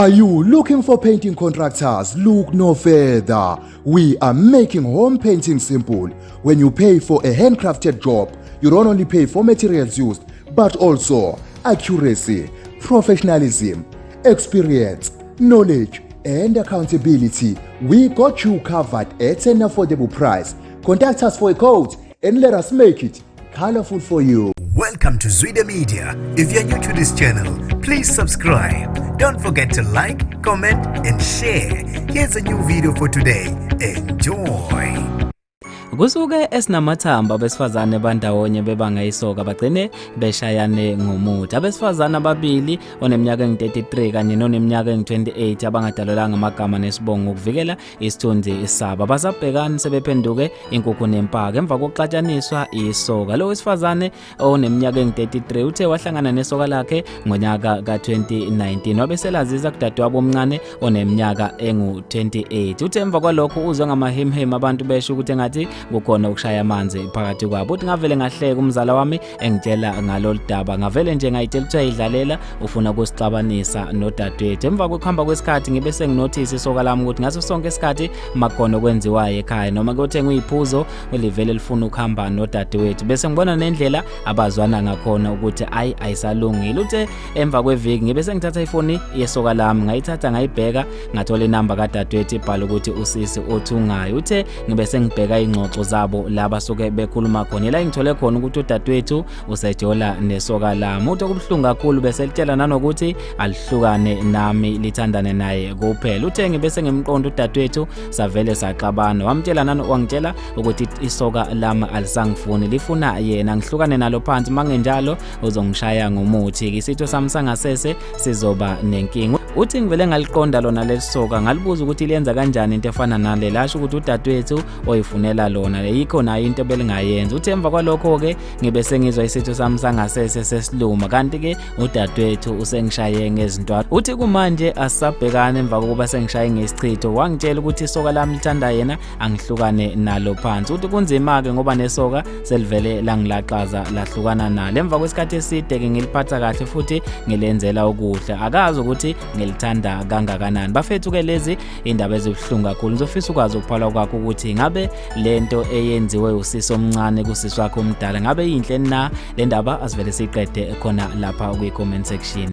Are you looking for painting contractors? Look no further. We are making home painting simple. When you pay for a handcrafted job, you don't only pay for materials used, but also accuracy, professionalism, experience, knowledge, and accountability. We got you covered at an affordable price. Contact us for a quote and let us make it colorful for you. Welcome to Zwide Media. If you're new to this channel, please subscribe. Don't forget to like, comment, and share. Here's a new video for today. Enjoy. Kusuke esinamathamba abesifazane bandawonye bebanga isoka bagcine beshayane ngomuthi. Abesifazane ababili oneminyaka engu-33 kanye noneminyaka engu-28 abangadalelanga amagama nesibongo ukuvikela isithunzi sabo. Basabhekana sebephenduke inkukhu nempaka emva kokuxatshaniswa isoka. Lo wesifazane oneminyaka engu-33 uthe wahlangana nesoka lakhe ngonyaka ka-2019 wabeselazisa kudadewabo omncane oneminyaka engu-28. Uthe emva kwalokho uzwe ngamahemhem abantu besho ukuthi engathi kukhona ukushaya amanzi phakathi kwabo. Uthi ngavele ngahleka umzala wami engitshela ngalolu daba, ngavele nje ngayitshela ukuthi ayidlalela ufuna ukusixabanisa nodadewethu. Emva kokuhamba kwesikhathi ngibe senginothisa isoka lami ukuthi ngaso sonke isikhathi makhona okwenziwayo ekhaya noma kuthe ngiyiphuzo olivele lifuna ukuhamba nodadewethu bese ngibona nendlela abazwana ngakhona ukuthi ayisalungile. Uthe emva kweviki ngibe sengithatha ifoni yesoka lami ngayithatha ngayibheka ngathola inamba kadadewethu ibhala ukuthi usisi othungayo. Uthe ngibe sengibheka ingxoxo zabo laba soke bekhuluma khona la ngithole khona ukuthi udadewethu usejola nesoka lami. Uthi okubuhlungu kakhulu bese litshela nanokuthi alihlukane nami lithandane naye kuphela. Uthe ngibese ngimqonda udadewethu savele saxabana wamtshela wangitshela ukuthi isoka lami alisangifuni lifuna yena ngihlukane nalo phansi mangenjalo uzongishaya ngomuthi isitho sami sangasese sizoba nenkingi. Uthi ngivele ngaliqonda lona lelisoka ngalibuza ukuthi liyenza kanjani into efana nale lasho ukuthi udadewethu oyifunela lona yikho nayo into belingayenza. Uthi emva kwalokho ke ngibe sengizwa isitho sami sangasese sesiluma kanti ke udadewethu usengishaye ngezinto. Uthi kumanje asabhekana emva kokuba sengishaye ngesichitho wangitshela ukuthi isoka lami lithanda yena angihlukane nalo phansi. Uthi kunzima ke ngoba nesoka selivele langilaqaza lahlukana nalo. Emva kwesikhathi eside ke ngiliphatha kahle futhi ngilenzela ukudla akazi ukuthi ngilithanda kangakanani. Bafethu ke lezi indaba ezibuhlungu kakhulu ngizofisa ukwazi ukuphala kwakho ukuthi ngabe lento eyenziwe usisi omncane kusisi wakhe omdala ngabe yinhle na le ndaba asivele siqede khona lapha kwi comment section.